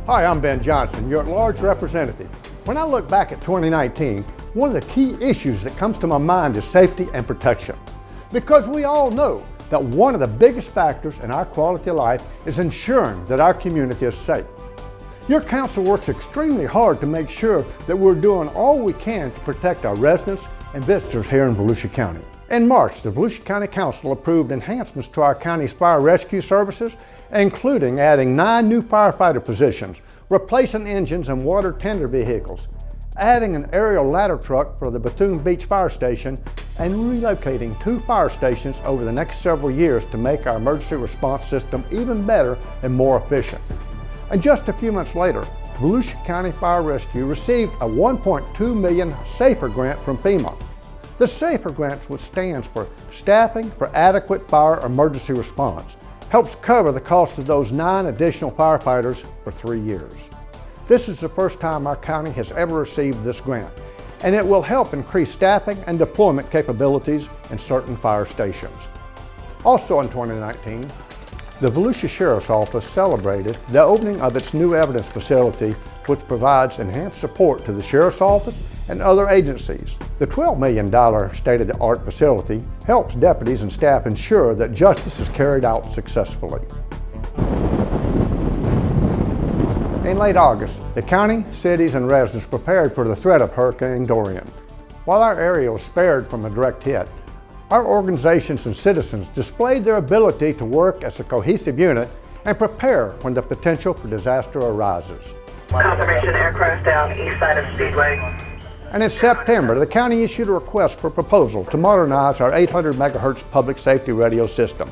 Hi, I'm Ben Johnson, your at-large representative. When I look back at 2019, one of the key issues that comes to my mind is safety and protection. Because we all know that one of the biggest factors in our quality of life is ensuring that our community is safe. Your council works extremely hard to make sure that we're doing all we can to protect our residents and visitors here in Volusia County. In March, the Volusia County Council approved enhancements to our county's fire rescue services, including adding 9 new firefighter positions, replacing engines and water tender vehicles, adding an aerial ladder truck for the Daytona Beach Fire Station, and relocating 2 fire stations over the next several years to make our emergency response system even better and more efficient. And just a few months later, Volusia County Fire Rescue received a $1.2 million SAFER grant from FEMA. The SAFER grant, which stands for Staffing for Adequate Fire Emergency Response, helps cover the cost of those 9 additional firefighters for 3 years. This is the first time our county has ever received this grant, and it will help increase staffing and deployment capabilities in certain fire stations. Also in 2019, the Volusia Sheriff's Office celebrated the opening of its new evidence facility, which provides enhanced support to the Sheriff's Office and other agencies. The $12 million state-of-the-art facility helps deputies and staff ensure that justice is carried out successfully. In late August, the county, cities, and residents prepared for the threat of Hurricane Dorian. While our area was spared from a direct hit, our organizations and citizens displayed their ability to work as a cohesive unit and prepare when the potential for disaster arises. Confirmation aircraft down east side of Speedway. And in September, the county issued a request for proposal to modernize our 800 megahertz public safety radio system.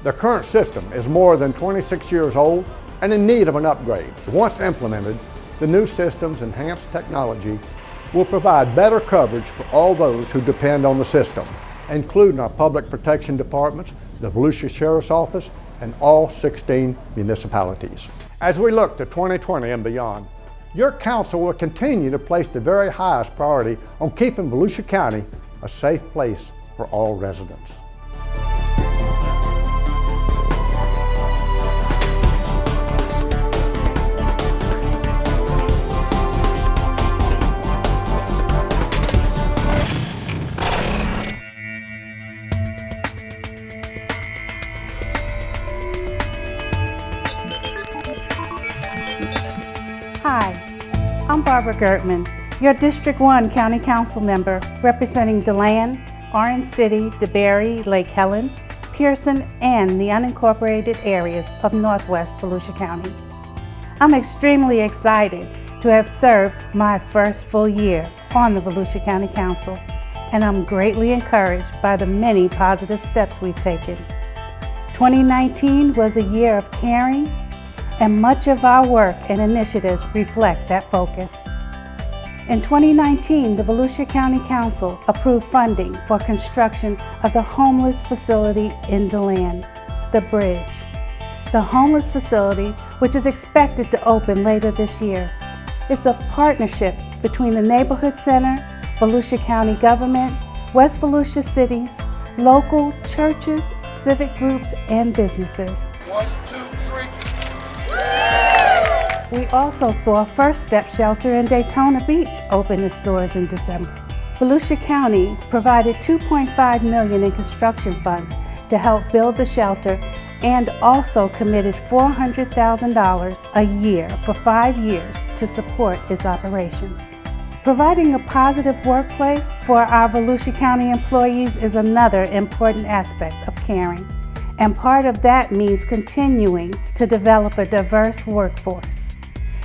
The current system is more than 26 years old and in need of an upgrade. Once implemented, the new system's enhanced technology will provide better coverage for all those who depend on the system, including our public protection departments, the Volusia Sheriff's Office, and all 16 municipalities. As we look to 2020 and beyond, your council will continue to place the very highest priority on keeping Volusia County a safe place for all residents. Hi, I'm Barbara Gertman, your District 1 County Council member representing DeLand, Orange City, DeBary, Lake Helen, Pearson, and the unincorporated areas of Northwest Volusia County. I'm extremely excited to have served my first full year on the Volusia County Council, and I'm greatly encouraged by the many positive steps we've taken. 2019 was a year of caring, and much of our work and initiatives reflect that focus. In 2019, the Volusia County Council approved funding for construction of the homeless facility in DeLand, The Bridge. The homeless facility, which is expected to open later this year, is a partnership between the Neighborhood Center, Volusia County government, West Volusia cities, local churches, civic groups, and businesses. 1, 2, 3. We also saw First Step Shelter in Daytona Beach open its doors in December. Volusia County provided $2.5 million in construction funds to help build the shelter and also committed $400,000 a year for 5 years to support its operations. Providing a positive workplace for our Volusia County employees is another important aspect of caring. And part of that means continuing to develop a diverse workforce.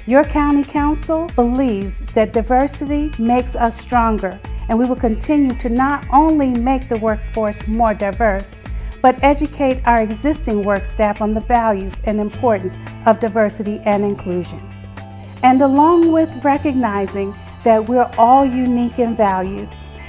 Your county council believes that diversity makes us stronger, and we will continue to not only make the workforce more diverse, but educate our existing work staff on the values and importance of diversity and inclusion. And along with recognizing that we're all unique and valued,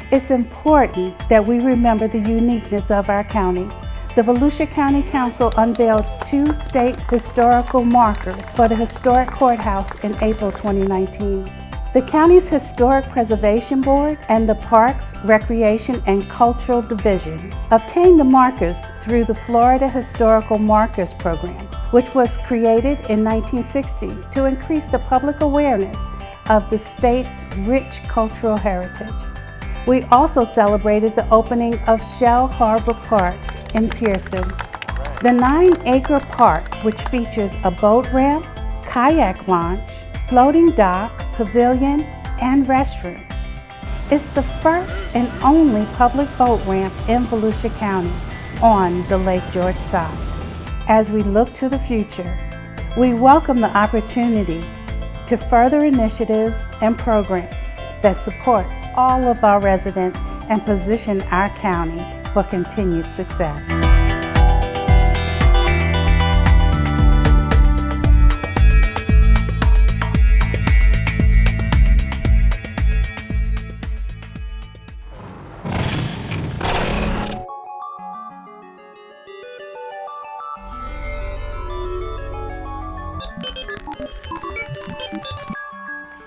it's important that we remember the uniqueness of our county. The Volusia County Council unveiled 2 state historical markers for the historic courthouse in April 2019. The county's Historic Preservation Board and the Parks, Recreation, and Cultural Division obtained the markers through the Florida Historical Markers Program, which was created in 1960 to increase the public awareness of the state's rich cultural heritage. We also celebrated the opening of Shell Harbor Park in Pearson. The 9-acre park, which features a boat ramp, kayak launch, floating dock, pavilion, and restrooms, is the first and only public boat ramp in Volusia County on the Lake George side. As we look to the future, we welcome the opportunity to further initiatives and programs that support all of our residents and position our county for continued success.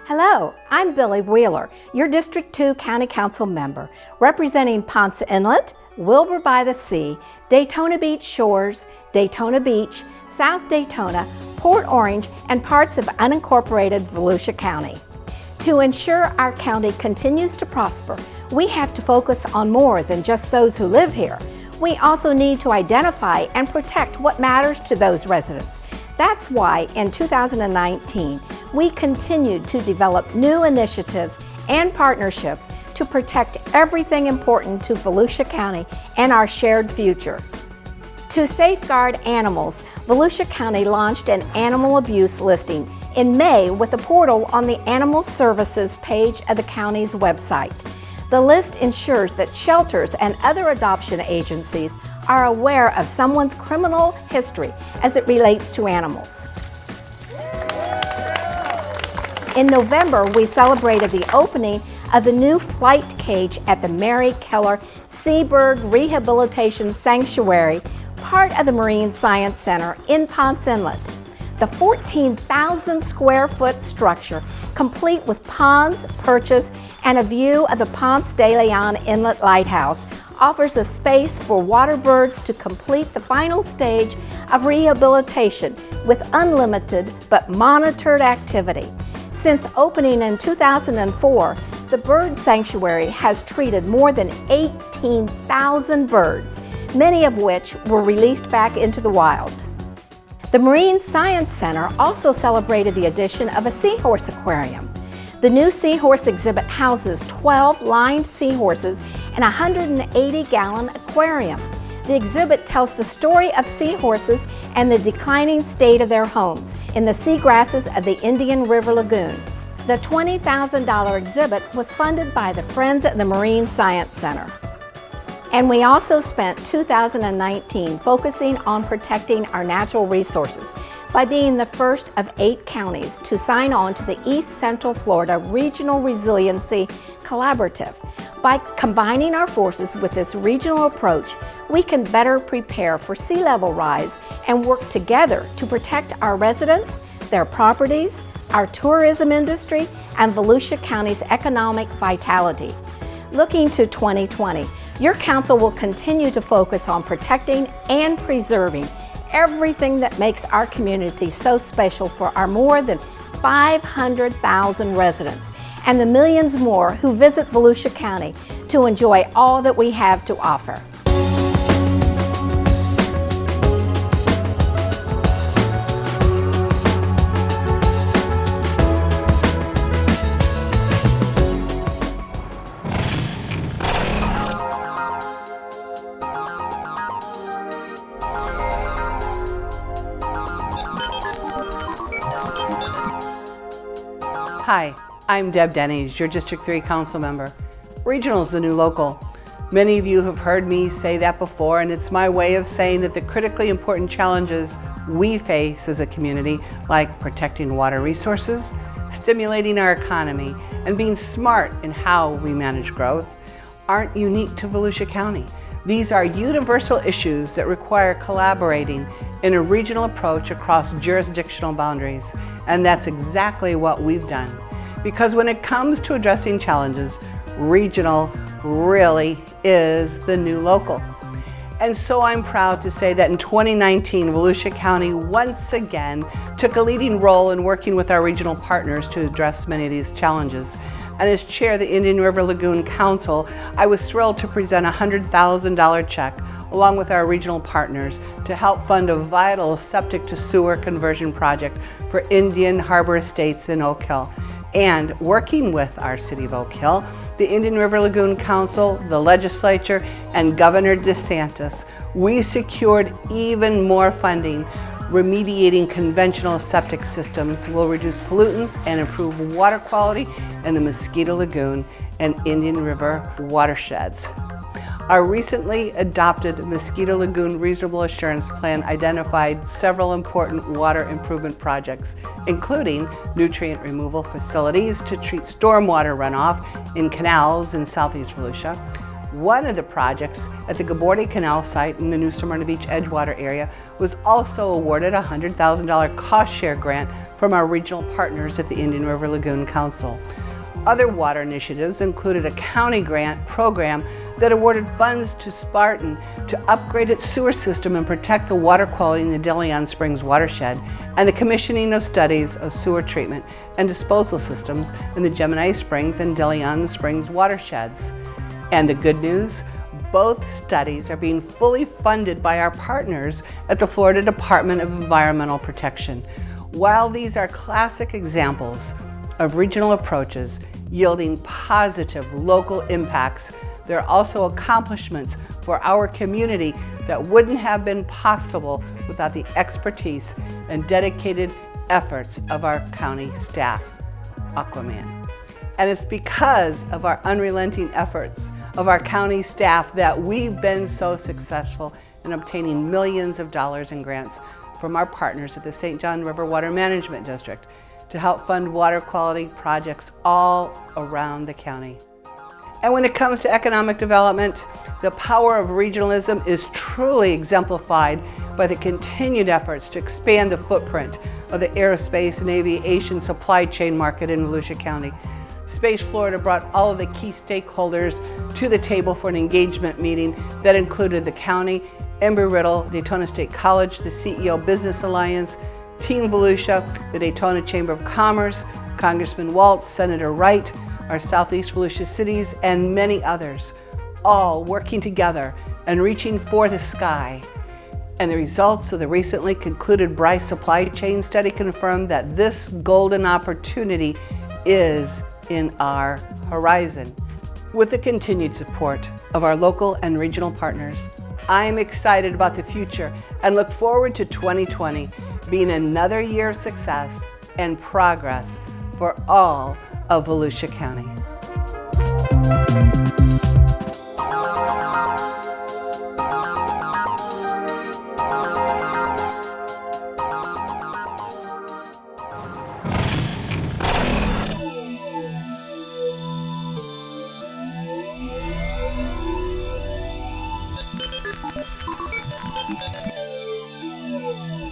Hello, I'm Billy Wheeler, your District 2 County Council member, representing Ponce Inlet, Wilbur by the Sea, Daytona Beach Shores, Daytona Beach, South Daytona, Port Orange, and parts of unincorporated Volusia County. To ensure our county continues to prosper, we have to focus on more than just those who live here. We also need to identify and protect what matters to those residents. That's why in 2019, we continued to develop new initiatives and partnerships to protect everything important to Volusia County and our shared future. To safeguard animals, Volusia County launched an animal abuse listing in May with a portal on the Animal Services page of the county's website. The list ensures that shelters and other adoption agencies are aware of someone's criminal history as it relates to animals. In November, we celebrated the opening of the new flight cage at the Mary Keller Seabird Rehabilitation Sanctuary, part of the Marine Science Center in Ponce Inlet. The 14,000 square foot structure, complete with ponds, perches, and a view of the Ponce de Leon Inlet Lighthouse, offers a space for water birds to complete the final stage of rehabilitation with unlimited but monitored activity. Since opening in 2004, the bird sanctuary has treated more than 18,000 birds, many of which were released back into the wild. The Marine Science Center also celebrated the addition of a seahorse aquarium. The new seahorse exhibit houses 12 lined seahorses in a 180-gallon aquarium. The exhibit tells the story of seahorses and the declining state of their homes in the seagrasses of the Indian River Lagoon. The $20,000 exhibit was funded by the Friends of the Marine Science Center. And we also spent 2019 focusing on protecting our natural resources by being the first of 8 counties to sign on to the East Central Florida Regional Resiliency Collaborative. By combining our forces with this regional approach, we can better prepare for sea level rise and work together to protect our residents, their properties, our tourism industry, and Volusia County's economic vitality. Looking to 2020, your council will continue to focus on protecting and preserving everything that makes our community so special for our more than 500,000 residents and the millions more who visit Volusia County to enjoy all that we have to offer. Hi, I'm Deb Denny's, your District 3 Council member. Regional is the new local. Many of you have heard me say that before, and it's my way of saying that the critically important challenges we face as a community, like protecting water resources, stimulating our economy, and being smart in how we manage growth, aren't unique to Volusia County. These are universal issues that require collaborating in a regional approach across jurisdictional boundaries, and that's exactly what we've done. Because when it comes to addressing challenges, regional really is the new local. And so I'm proud to say that in 2019, Volusia County once again took a leading role in working with our regional partners to address many of these challenges. And as chair of the Indian River Lagoon Council, I was thrilled to present a $100,000 check along with our regional partners to help fund a vital septic to sewer conversion project for Indian Harbor Estates in Oak Hill. And working with our city of Oak Hill, the Indian River Lagoon Council, the legislature, and Governor DeSantis, we secured even more funding. Remediating conventional septic systems will reduce pollutants and improve water quality in the Mosquito Lagoon and Indian River watersheds. Our recently adopted Mosquito Lagoon Reasonable Assurance Plan identified several important water improvement projects, including nutrient removal facilities to treat stormwater runoff in canals in southeast Volusia. One of the projects at the Gabordi Canal site in the New Smyrna Beach Edgewater area was also awarded a $100,000 cost share grant from our regional partners at the Indian River Lagoon Council. Other water initiatives included a county grant program that awarded funds to Spartan to upgrade its sewer system and protect the water quality in the DeLeon Springs watershed, and the commissioning of studies of sewer treatment and disposal systems in the Gemini Springs and DeLeon Springs watersheds. And the good news, both studies are being fully funded by our partners at the Florida Department of Environmental Protection. While these are classic examples of regional approaches yielding positive local impacts, they're also accomplishments for our community that wouldn't have been possible without the expertise and dedicated efforts of our county staff, Aquaman. And it's because of our unrelenting efforts of our county staff that we've been so successful in obtaining millions of dollars in grants from our partners at the St. John River Water Management District to help fund water quality projects all around the county. And when it comes to economic development, the power of regionalism is truly exemplified by the continued efforts to expand the footprint of the aerospace and aviation supply chain market in Volusia County. Space Florida brought all of the key stakeholders to the table for an engagement meeting that included the county, Embry-Riddle, Daytona State College, the CEO Business Alliance, Team Volusia, the Daytona Chamber of Commerce, Congressman Waltz, Senator Wright, our Southeast Volusia cities, and many others, all working together and reaching for the sky. And the results of the recently concluded Bryce supply chain study confirmed that this golden opportunity is in our horizon. With the continued support of our local and regional partners, I'm excited about the future and look forward to 2020 being another year of success and progress for all of Volusia County.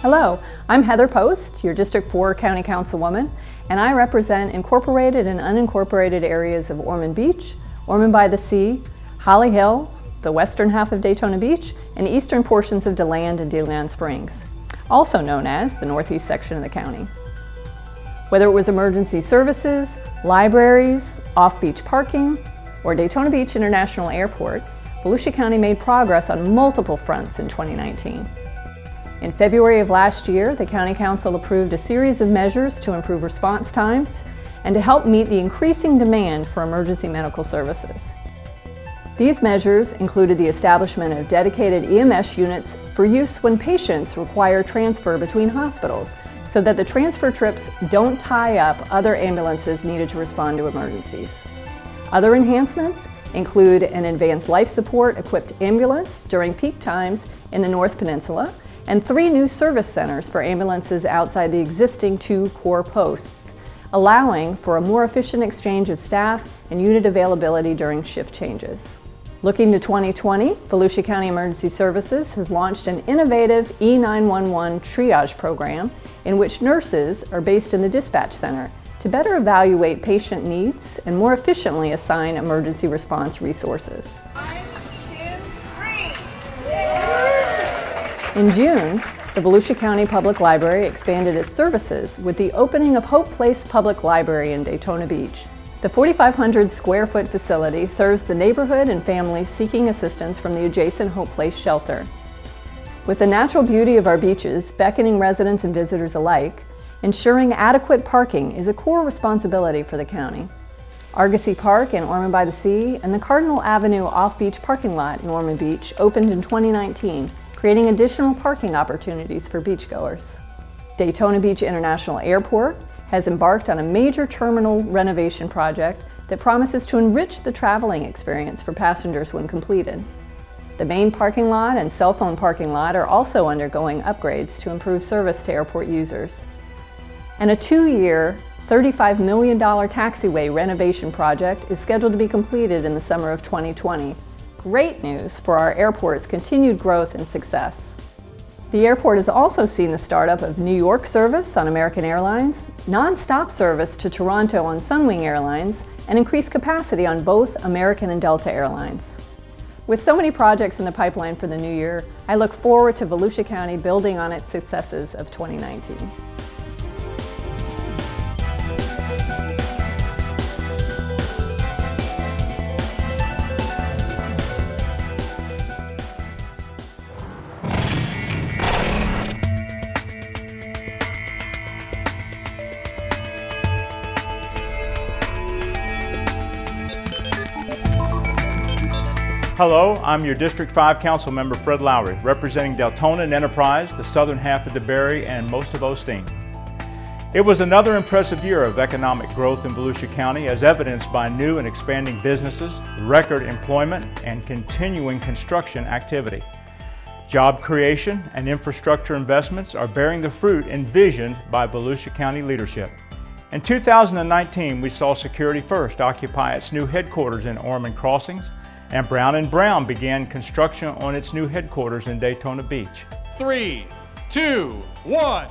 Hello, I'm Heather Post, your District 4 County Councilwoman, and I represent incorporated and unincorporated areas of Ormond Beach, Ormond by the Sea, Holly Hill, the western half of Daytona Beach, and eastern portions of DeLand and DeLeon Springs, also known as the northeast section of the county. Whether it was emergency services, libraries, off-beach parking, or Daytona Beach International Airport, Volusia County made progress on multiple fronts in 2019. In February of last year, the County Council approved a series of measures to improve response times and to help meet the increasing demand for emergency medical services. These measures included the establishment of dedicated EMS units for use when patients require transfer between hospitals, so that the transfer trips don't tie up other ambulances needed to respond to emergencies. Other enhancements include an advanced life support equipped ambulance during peak times in the North Peninsula, and 3 new service centers for ambulances outside the existing 2 core posts, allowing for a more efficient exchange of staff and unit availability during shift changes. Looking to 2020, Volusia County Emergency Services has launched an innovative E911 triage program in which nurses are based in the dispatch center to better evaluate patient needs and more efficiently assign emergency response resources. 1, 2, 3. In June, the Volusia County Public Library expanded its services with the opening of Hope Place Public Library in Daytona Beach. The 4,500 square foot facility serves the neighborhood and families seeking assistance from the adjacent Hope Place shelter. With the natural beauty of our beaches beckoning residents and visitors alike, ensuring adequate parking is a core responsibility for the county. Argosy Park in Ormond by the Sea and the Cardinal Avenue off-beach parking lot in Ormond Beach opened in 2019, creating additional parking opportunities for beachgoers. Daytona Beach International Airport has embarked on a major terminal renovation project that promises to enrich the traveling experience for passengers when completed. The main parking lot and cell phone parking lot are also undergoing upgrades to improve service to airport users. And a 2-year, $35 million taxiway renovation project is scheduled to be completed in the summer of 2020. Great news for our airport's continued growth and success. The airport has also seen the startup of New York service on American Airlines, non-stop service to Toronto on Sunwing Airlines, and increased capacity on both American and Delta Airlines. With so many projects in the pipeline for the new year, I look forward to Volusia County building on its successes of 2019. Hello, I'm your District 5 Council Member Fred Lowry, representing Deltona and Enterprise, the southern half of DeBerry, and most of Osteen. It was another impressive year of economic growth in Volusia County, as evidenced by new and expanding businesses, record employment, and continuing construction activity. Job creation and infrastructure investments are bearing the fruit envisioned by Volusia County leadership. In 2019, we saw Security First occupy its new headquarters in Ormond Crossings, and Brown & Brown began construction on its new headquarters in Daytona Beach. 3, 2, 1.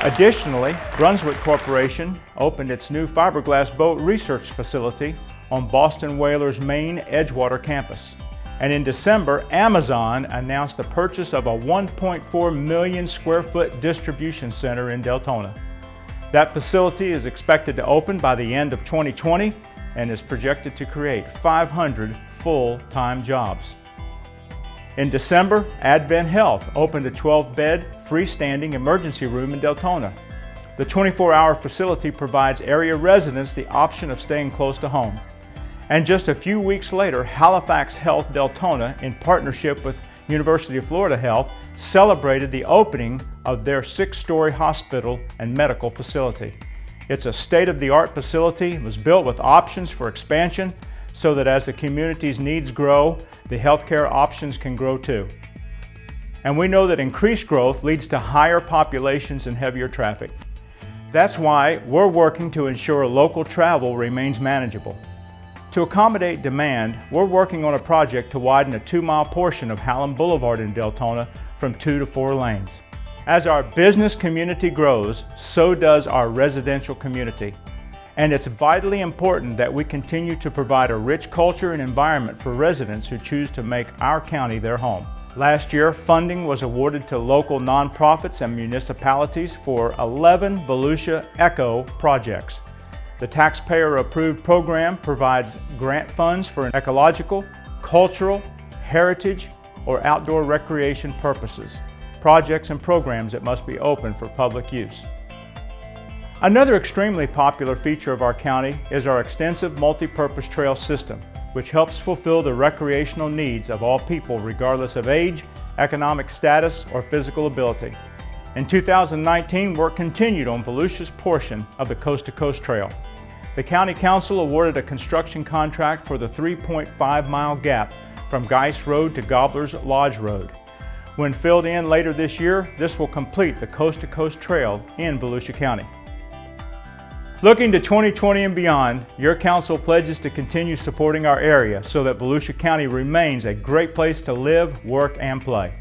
Additionally, Brunswick Corporation opened its new fiberglass boat research facility on Boston Whalers' main Edgewater campus. And in December, Amazon announced the purchase of a 1.4 million square foot distribution center in Deltona. That facility is expected to open by the end of 2020 and is projected to create 500 full-time jobs. In December, Advent Health opened a 12-bed freestanding emergency room in Deltona. The 24-hour facility provides area residents the option of staying close to home. And just a few weeks later, Halifax Health Deltona, in partnership with University of Florida Health, celebrated the opening of their 6-story hospital and medical facility. It's a state-of-the-art facility. It was built with options for expansion so that as the community's needs grow, the healthcare options can grow too. And we know that increased growth leads to higher populations and heavier traffic. That's why we're working to ensure local travel remains manageable. To accommodate demand, we're working on a project to widen a 2-mile portion of Hallam Boulevard in Deltona from 2 to 4 lanes. As our business community grows, so does our residential community. And it's vitally important that we continue to provide a rich culture and environment for residents who choose to make our county their home. Last year, funding was awarded to local nonprofits and municipalities for 11 Volusia Eco projects. The taxpayer-approved program provides grant funds for ecological, cultural, heritage, or outdoor recreation purposes. Projects and programs that must be open for public use. Another extremely popular feature of our county is our extensive multi-purpose trail system, which helps fulfill the recreational needs of all people regardless of age, economic status, or physical ability. In 2019, work continued on Volusia's portion of the Coast to Coast Trail. The County Council awarded a construction contract for the 3.5-mile gap from Geist Road to Gobbler's Lodge Road. When filled in later this year, this will complete the Coast to Coast Trail in Volusia County. Looking to 2020 and beyond, your council pledges to continue supporting our area so that Volusia County remains a great place to live, work, and play.